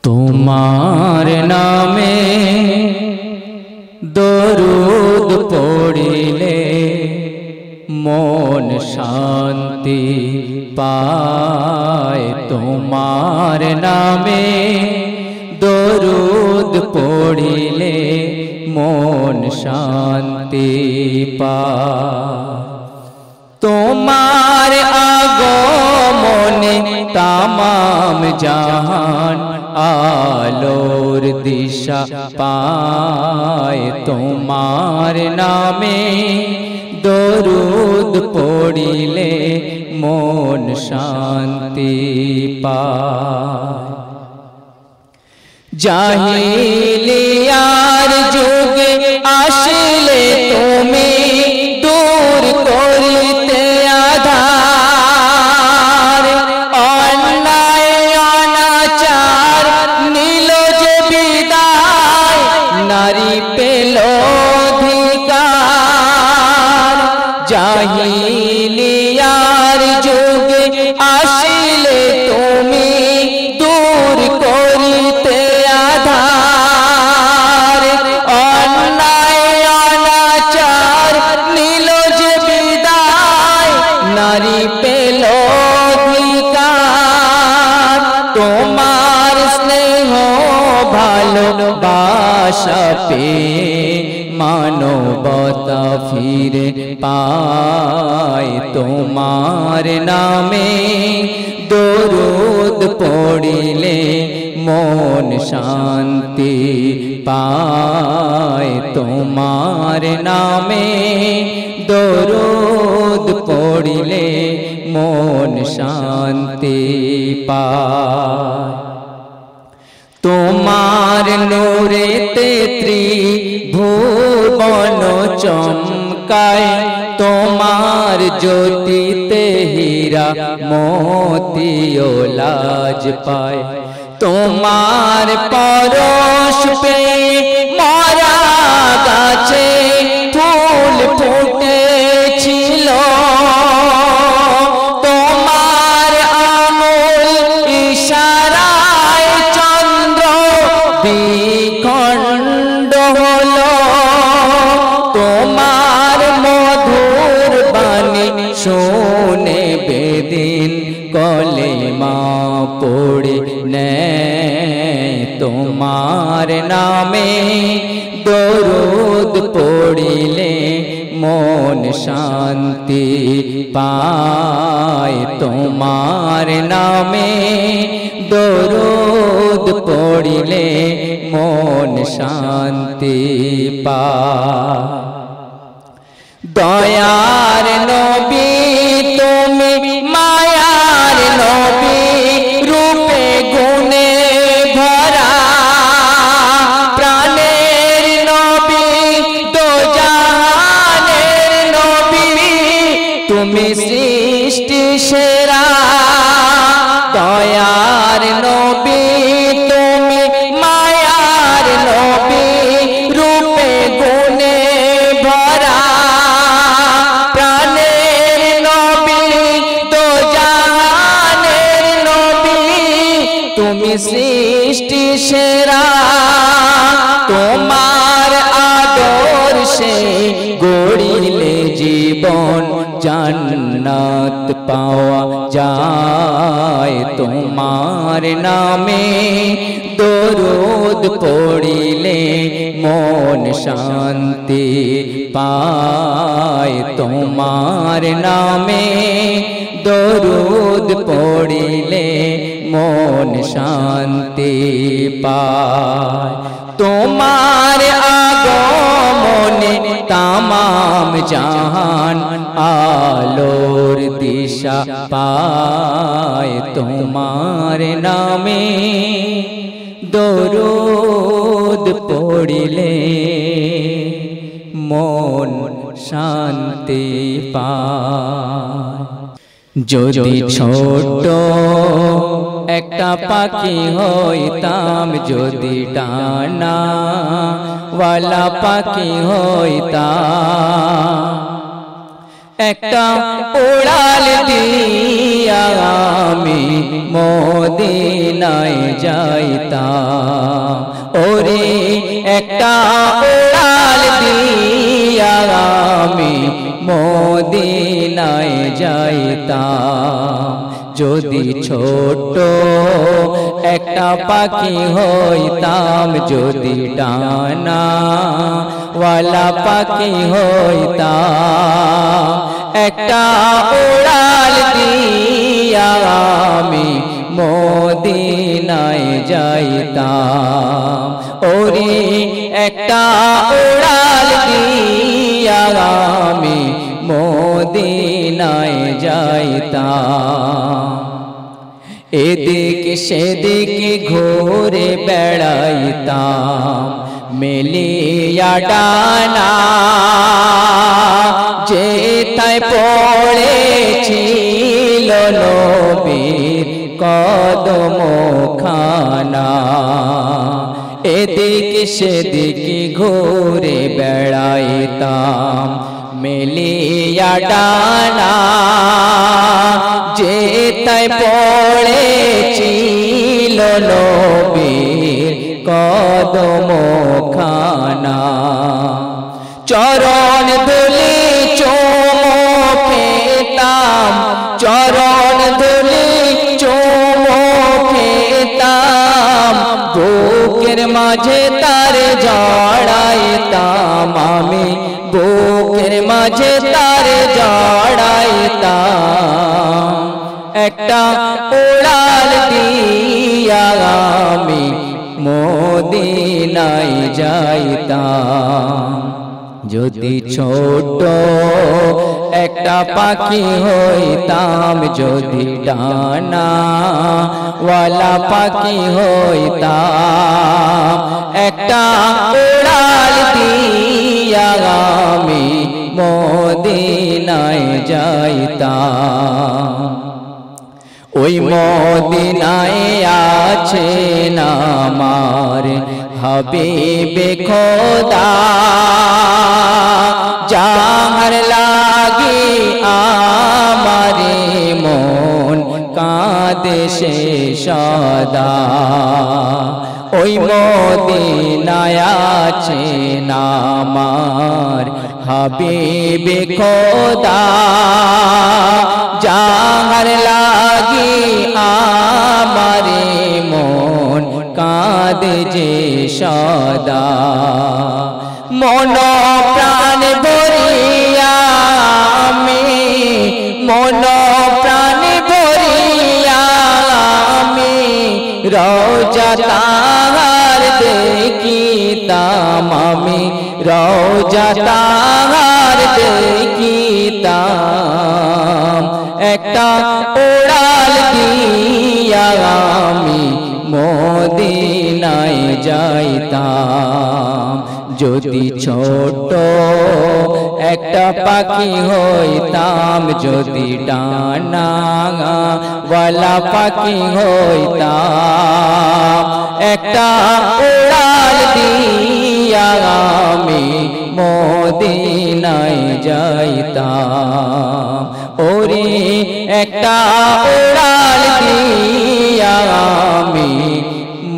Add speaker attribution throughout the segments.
Speaker 1: তোমার নামে দরুদ পড়িলে মন শান্তি পায়। তোমার নামে দরুদ পড়িলে মন শান্তি পায়। তোমার আগমনে তামাম জাহান আলোর দিশা পায়। তোমার নামে দরুদ পড়িলে মন শান্তি পায়। জাহিলিয়ার যুগে আসলে তুমি দূর করিতে আধার। অন্যায় অনাচার নিল যে বিদায়, নারী পেল অধিকার। জাহিলিয়ার যুগে আসলে তুমি দূর করিতে আধার। অন্যায় অনাচার নিল যে বিদায়, নারী পেল অধিকার। তোমার স্নেহ ভালোবাসা পেয়ে মানবতা ফিরে পায়। তোমার নামে দরুদ পড়িলে মন শান্তি পায়। তোমার নামে দরুদ পড়িলে মন শান্তি পায়। তোমার নূরেতে ত্রিভুবন চমকায়। তোমার জ্যোতিতে হীরা মোতিও লাজ পায়। তোমার পরশ পেয়ে মরা গাছে ফুল ফুটেছিল। তোমার আঙুল ইশারায় চন্দ্র দ্বিখণ্ড হলো। তোমার মধুর বাণী শুনে বেদিন কলেমা পড়ে নেয়। তোমার নামে দরুদ পড়িলে মন শান্তি পায়। তোমার নামে দরুদ পড়িলে মন শান্তি পায়। দয়ার নবী তুমি মায়ার নবী, রূপে গুণে ভরা। প্রাণের নবী দোজাহানের নবী, তুমি সৃষ্টি সেরা। দয়ার নবী তুমি মায়ার নবী, রূপে গুণে ভরা। প্রাণের নবী দোজাহানের নবী, তুমি সৃষ্টি সেরা। তোমার আদর্শে গড়িলে জীবন জান্নাত পাওয়া যায়। তোমার নামে দরুদ পড়িলে মন শান্তি পায়। তোমার নামে দরুদ পড়িলে মন শান্তি পায়। তোমার আগমনে তামাম জাহান আলোর দিশা পায়। তোমার নামে দরুদ পড়িলে মন শান্তি পায়। যদি ছোট একটা পাখি হইতাম, যদি ডানা ওয়ালা পাখি হইতাম, একটা উড়াল দিয়া আমি মদিনায় যাইতাম ওরে একটা উড়াল দিয়া আমি মদিনায় যাইতাম যদি ছোট একটা পাখি হইতাম যদি ডানা ওয়ালা পাখি হইতাম একটা উড়াল দিয়া আমি মদিনায় যাইতাম ওরে একটা উড়াল দিয়া আমি মদিনায় যাইতাম এদিকে সেদিকে ঘুরে বেড়াইতাম মেলিয়া ডানা যেথায় পড়েছিল নবীর কদমখানা এদিকে সেদিকে ঘুরে বেড়াইতাম মেলিয়া ডানা যেথায় পড়েছিল নবীর কদমখানা চরণ ধুলি চুমো খেতাম চরণ ধুলি চুমো খেতাম বুকের মাঝে তার জড়াইতাম আমি বুকের মাঝে তার জড়াইতাম একটা উড়াল দিয়া আমি মদিনায় যাইতাম যদি ছোট একটা পাখি হইতাম যদি ডানা ওয়ালা পাখি হইতাম একটা উড়াল দিয়া আমি মদিনায় যাইতাম ওই মদিনায় আছেন আমার হাবিবে খোদা যাহার লাগি আমারে মন কাঁদে সে সদা ওই মদিনায় আছেন আমার হাবিবে খোদা যাহার লাগি আমারে মন কাঁদে যে সদা মন প্রাণ ভরিয়া আমি মন প্রাণ ভরিয়া আমি রওজা তাহার দেখিতাম আমি রওজা তাহার দেখিতাম একটা উড়াল দিয়া আমি মদিনায় যাইতাম যদি ছোট একটা পাখি হইতাম যদি ডানা ওয়ালা পাখি হইতাম একটা উড়াল দিয়া আমি মদিনায় যাইতাম ওরে একটা উড়াল দিয়া আমি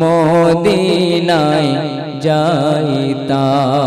Speaker 1: মদিনায় যাইতাম।